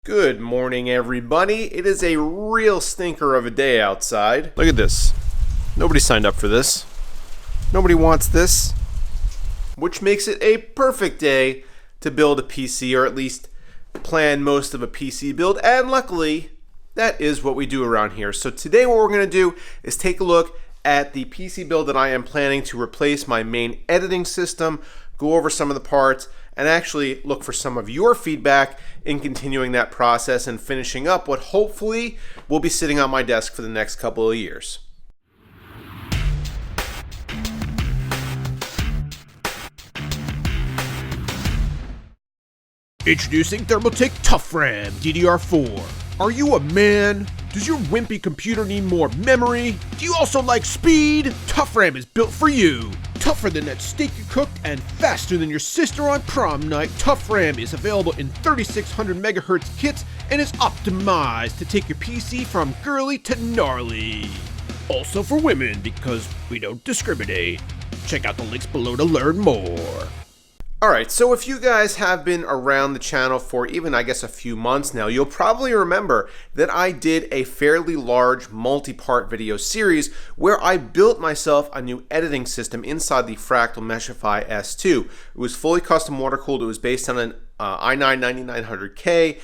Good morning, everybody. It is a real stinker of a day outside. Look at this. Nobody signed up for this. Nobody wants this. Which makes it a perfect day to build a PC, or at least plan most of a PC build. And luckily, that is what we do around here. So today what we're going to do is take a look at the PC build that I am planning to replace my main editing system, go over some of the parts, and actually look for some of your feedback in continuing that process and finishing up what hopefully will be sitting on my desk for the next couple of years. Introducing Thermaltake Tough RAM DDR4. Are you a man? Does your wimpy computer need more memory? Do you also like speed? Tough RAM is built for you. Tougher than that steak you cooked and faster than your sister on prom night, Tough RAM is available in 3600 MHz kits and is optimized to take your PC from girly to gnarly. Also for women, because we don't discriminate. Check out the links below to learn more. Alright, so if you guys have been around the channel for even, I guess, a few months now, you'll probably remember that I did a fairly large multi-part video series where I built myself a new editing system inside the Fractal Meshify S2. It was fully custom water-cooled. It was based on an i9-9900K.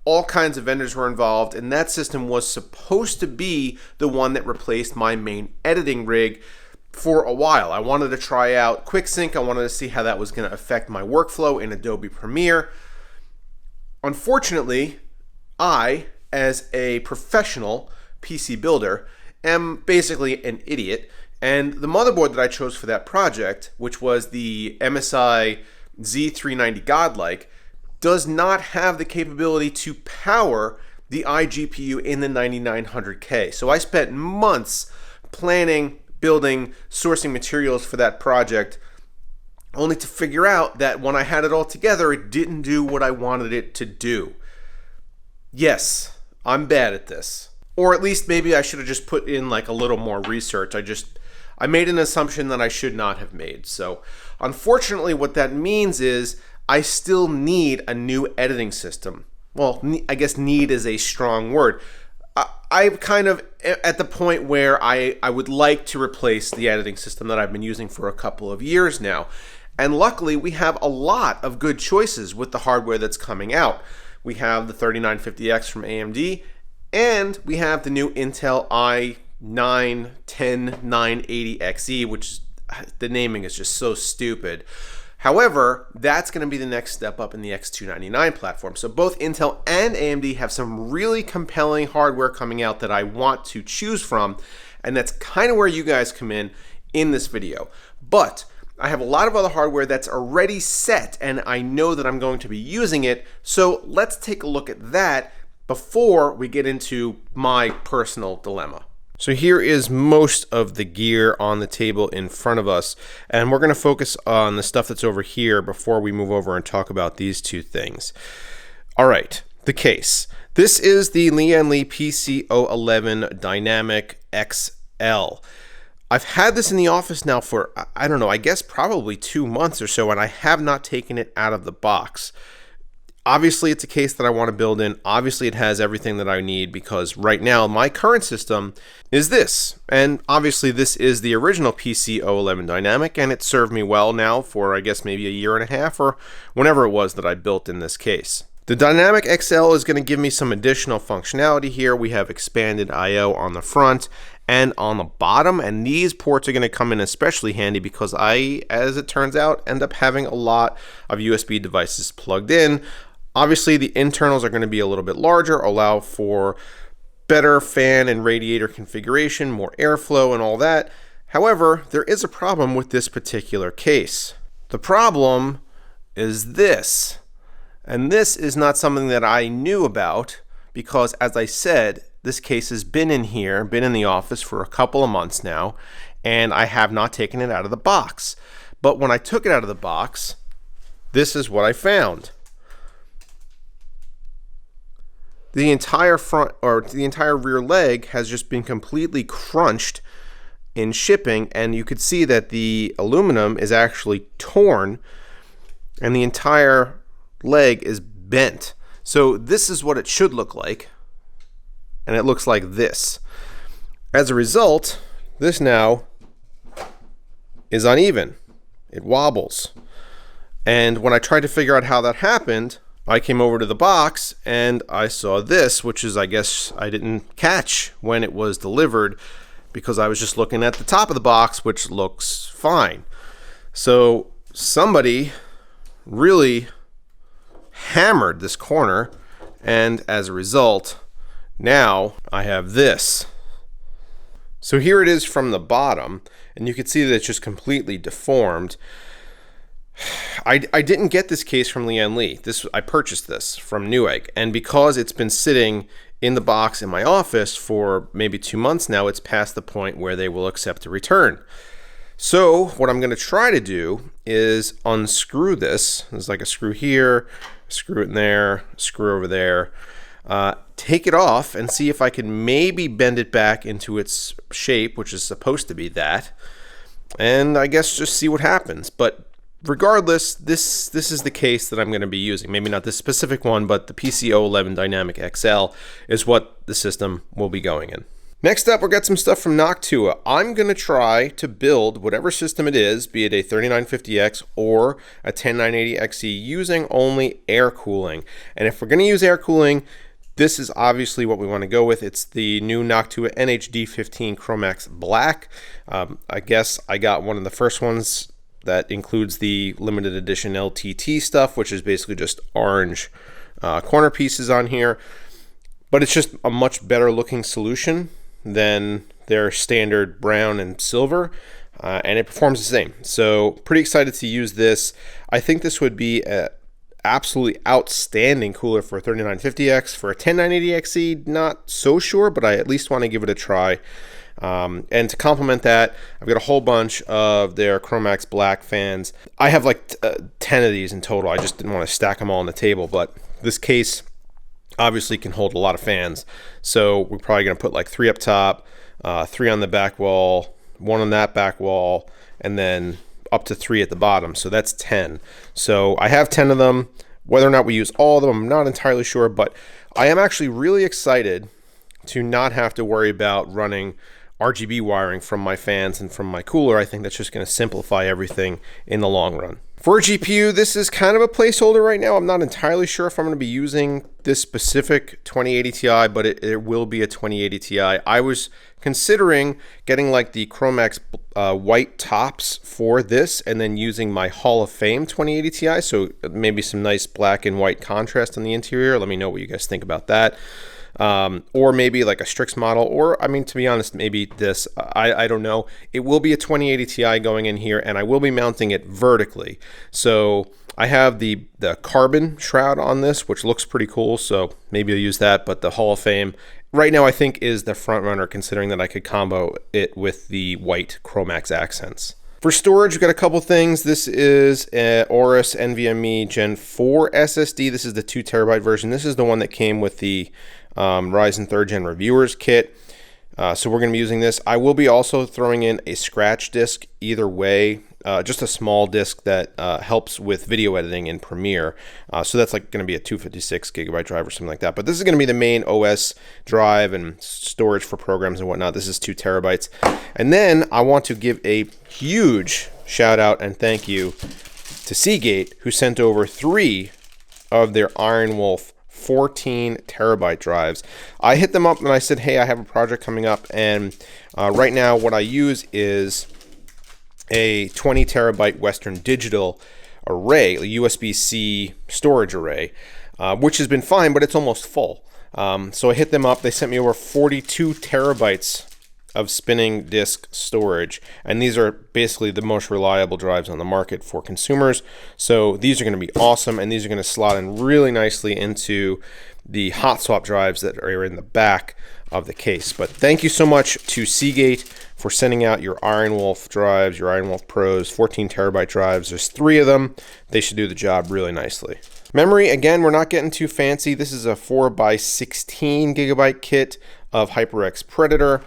All kinds of vendors were involved, and that system was supposed to be the one that replaced my main editing rig for a while. I wanted to try out QuickSync. I wanted to see how that was going to affect my workflow in Adobe Premiere. Unfortunately, I, as a professional PC builder, am basically an idiot, and the motherboard that I chose for that project, which was the MSI Z390 Godlike, does not have the capability to power the iGPU in the 9900K. So I spent months planning, building, sourcing materials for that project, only to figure out that when I had it all together, it didn't do what I wanted it to do. Yes, I'm bad at this. Or at least maybe I should have just put in like a little more research. I made an assumption that I should not have made. So unfortunately, what that means is I still need a new editing system. Well, I guess need is a strong word. I'm kind of at the point where I would like to replace the editing system that I've been using for a couple of years now. And luckily, we have a lot of good choices with the hardware that's coming out. We have the 3950X from AMD, and we have the new Intel i9-10980XE, which the naming is just so stupid. However, that's going to be the next step up in the X299 platform. So both Intel and AMD have some really compelling hardware coming out that I want to choose from, and that's kind of where you guys come in this video. But I have a lot of other hardware that's already set, and I know that I'm going to be using it. So let's take a look at that before we get into my personal dilemma. So here is most of the gear on the table in front of us, and we're going to focus on the stuff that's over here before we move over and talk about these two things. All right, the case. This is the Lian Li PC011 Dynamic XL. I've had this in the office now for, I don't know, I guess probably 2 months or so, and I have not taken it out of the box. Obviously, it's a case that I want to build in. Obviously, it has everything that I need because right now, my current system is this. And obviously, this is the original PC011 Dynamic, and it served me well now for, I guess, maybe a year and a half or whenever it was that I built in this case. The Dynamic XL is going to give me some additional functionality here. We have expanded I/O on the front and on the bottom, and these ports are going to come in especially handy because I, as it turns out, end up having a lot of USB devices plugged in. Obviously, the internals are going to be a little bit larger, allow for better fan and radiator configuration, more airflow and all that. However, there is a problem with this particular case. The problem is this, and this is not something that I knew about because, as I said, this case has been in here, been in the office for a couple of months now, and I have not taken it out of the box. But when I took it out of the box, this is what I found. The entire front or the entire rear leg has just been completely crunched in shipping, and you could see that the aluminum is actually torn and the entire leg is bent. So this is what it should look like, and it looks like this. As a result, this now is uneven. It wobbles. And when I tried to figure out how that happened, I came over to the box and I saw this, which is, I guess, I didn't catch when it was delivered because I was just looking at the top of the box, which looks fine. So somebody really hammered this corner, and as a result, now I have this. So here it is from the bottom, and you can see that it's just completely deformed. I didn't get this case from Lian Li. I purchased this from Newegg, and because it's been sitting in the box in my office for maybe 2 months now, it's past the point where they will accept a return. So what I'm going to try to do is unscrew this. There's like a screw here, screw it in there, screw over there. Take it off and see if I can maybe bend it back into its shape, which is supposed to be that. And I guess just see what happens. But regardless, this is the case that I'm going to be using. Maybe not this specific one, but the PC011 Dynamic XL is what the system will be going in. Next up, we've got some stuff from Noctua. I'm going to try to build whatever system it is, be it a 3950X or a 10980XE, using only air cooling. And if we're going to use air cooling, this is obviously what we want to go with. It's the new Noctua NHD15 Chromax Black. I guess I got one of the first ones that includes the limited edition LTT stuff, which is basically just orange corner pieces on here. But it's just a much better looking solution than their standard brown and silver, and it performs the same. So pretty excited to use this. I think this would be an absolutely outstanding cooler for a 3950X. For a 10980XE, not so sure, but I at least want to give it a try. And to complement that, I've got a whole bunch of their Chromax Black fans. I have like 10 of these in total. I just didn't want to stack them all on the table, but this case obviously can hold a lot of fans. So we're probably going to put like 3 up top, 3 on the back wall, 1 on that back wall, and then up to 3 at the bottom. So that's 10. So I have 10 of them. Whether or not we use all of them, I'm not entirely sure, but I am actually really excited to not have to worry about running RGB wiring from my fans and from my cooler. I think that's just going to simplify everything in the long run. For a GPU, this is kind of a placeholder right now. I'm not entirely sure if I'm going to be using this specific 2080 Ti, but it will be a 2080 Ti. I was considering getting like the Chromax white tops for this and then using my Hall of Fame 2080 Ti, so maybe some nice black and white contrast on the interior. Let me know what you guys think about that. Or maybe like a Strix model, or I mean, to be honest, maybe this, I don't know. It will be a 2080 Ti going in here, and I will be mounting it vertically. So I have the carbon shroud on this, which looks pretty cool, so maybe I'll use that. But the Hall of Fame right now I think is the front runner, considering that I could combo it with the white Chromax accents. For storage, we've got a couple things. This is an Aorus NVMe Gen 4 SSD. This is the 2 terabyte version. This is the one that came with the Ryzen 3rd Gen Reviewers kit. So we're going to be using this. I will be also throwing in a scratch disk either way, just a small disk that helps with video editing in Premiere. So that's like going to be a 256 gigabyte drive or something like that. But this is going to be the main OS drive and storage for programs and whatnot. This is 2 terabytes. And then I want to give a huge shout out and thank you to Seagate, who sent over 3 of their Iron Wolf 14 terabyte drives. I hit them up and I said, hey, I have a project coming up, and right now what I use is a 20 terabyte Western Digital array, a USB-C storage array, which has been fine, but it's almost full. So I hit them up. They sent me over 42 terabytes of spinning disk storage, and these are basically the most reliable drives on the market for consumers. So these are going to be awesome, and these are going to slot in really nicely into the hot swap drives that are in the back of the case. But thank you so much to Seagate for sending out your Iron Wolf drives, your Iron Wolf Pros, 14 terabyte drives. There's 3 of them. They should do the job really nicely. Memory, again, we're not getting too fancy. This is a 4x16 gigabyte kit of HyperX Predator.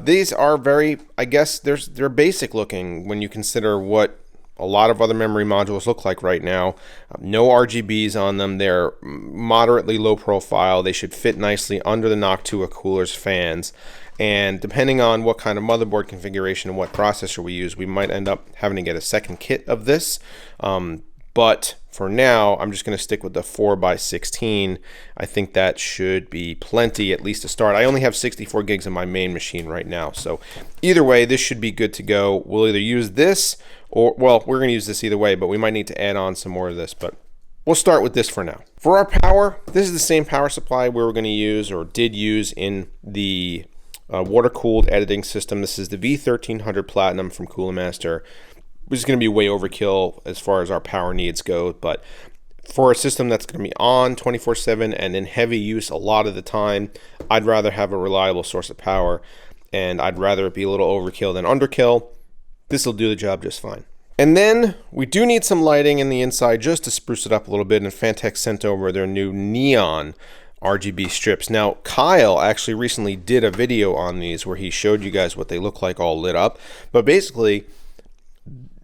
These are very, I guess they're basic looking when you consider what a lot of other memory modules look like right now. No RGBs on them. They're moderately low profile. They should fit nicely under the Noctua coolers fans. And depending on what kind of motherboard configuration and what processor we use, we might end up having to get a second kit of this. But for now, I'm just going to stick with the 4x16. I think that should be plenty, at least to start. I only have 64 gigs on my main machine right now. So either way, this should be good to go. We'll either use this or, well, we're going to use this either way, but we might need to add on some more of this. But we'll start with this for now. For our power, this is the same power supply we were going to use or did use in the water-cooled editing system. This is the V1300 Platinum from Cooler Master, which is going to be way overkill as far as our power needs go. But for a system that's going to be on 24/7 and in heavy use a lot of the time, I'd rather have a reliable source of power, and I'd rather it be a little overkill than underkill. This will do the job just fine. And then we do need some lighting in the inside just to spruce it up a little bit, and Fantex sent over their new neon RGB strips. Now, Kyle actually recently did a video on these where he showed you guys what they look like all lit up. But basically,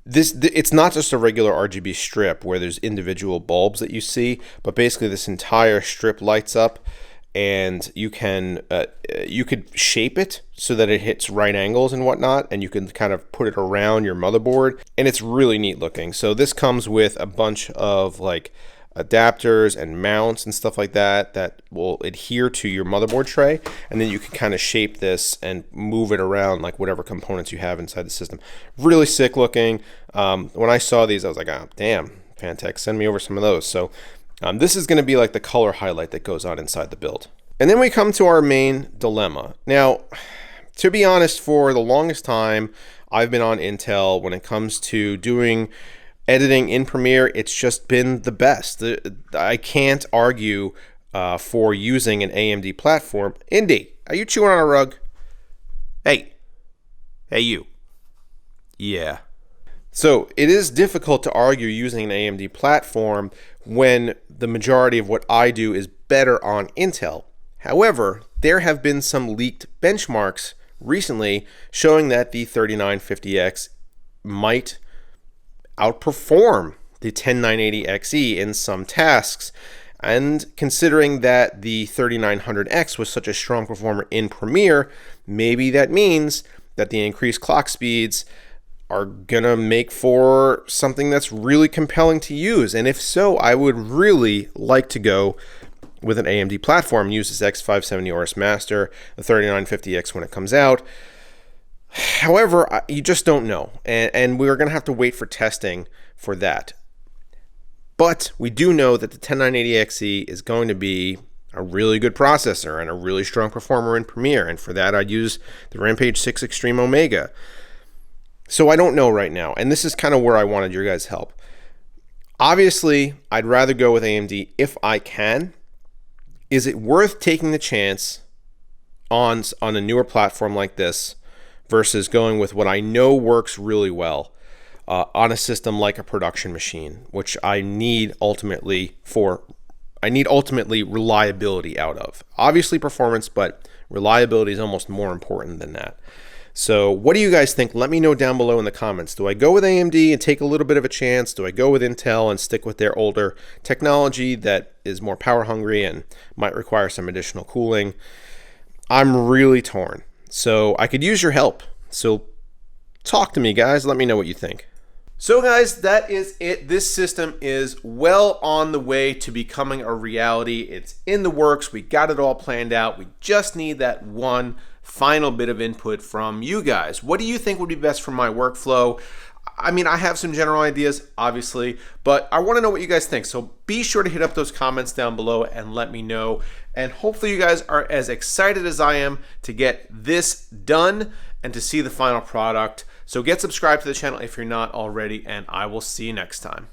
it's not just a regular RGB strip where there's individual bulbs that you see, but basically this entire strip lights up, and you could shape it so that it hits right angles and whatnot, and you can kind of put it around your motherboard, and it's really neat looking. So this comes with a bunch of like adapters and mounts and stuff like that that will adhere to your motherboard tray, and then you can kind of shape this and move it around like whatever components you have inside the system. Really sick looking. When I saw these, I was like, oh damn, Fantex, send me over some of those. So this is going to be like the color highlight that goes on inside the build. And then we come to our main dilemma. Now, to be honest, for the longest time I've been on Intel when it comes to doing editing in Premiere. It's just been the best. I can't argue for using an AMD platform. Indy, are you chewing on a rug? Hey you. Yeah. So it is difficult to argue using an AMD platform when the majority of what I do is better on Intel. However, there have been some leaked benchmarks recently showing that the 3950X might outperform the 10980XE in some tasks. And considering that the 3900X was such a strong performer in Premiere, maybe that means that the increased clock speeds are gonna make for something that's really compelling to use. And if so, I would really like to go with an AMD platform, use this X570 Aorus Master, the 3950X when it comes out. However, you just don't know, and we're going to have to wait for testing for that. But we do know that the 10980XE is going to be a really good processor and a really strong performer in Premiere, and for that I'd use the Rampage 6 Extreme Omega. So I don't know right now, and this is kind of where I wanted your guys' help. Obviously, I'd rather go with AMD if I can. Is it worth taking the chance on a newer platform like this versus going with what I know works really well on a system like a production machine, which I need ultimately reliability out of. Obviously performance, but reliability is almost more important than that. So what do you guys think? Let me know down below in the comments. Do I go with AMD and take a little bit of a chance? Do I go with Intel and stick with their older technology that is more power hungry and might require some additional cooling? I'm really torn. So I could use your help. So talk to me, guys. Let me know what you think. So guys, that is it. This system is well on the way to becoming a reality. It's in the works. We got it all planned out. We just need that one final bit of input from you guys. What do you think would be best for my workflow? I mean, I have some general ideas, obviously, but I want to know what you guys think. So be sure to hit up those comments down below and let me know. And hopefully you guys are as excited as I am to get this done and to see the final product. So get subscribed to the channel if you're not already, and I will see you next time.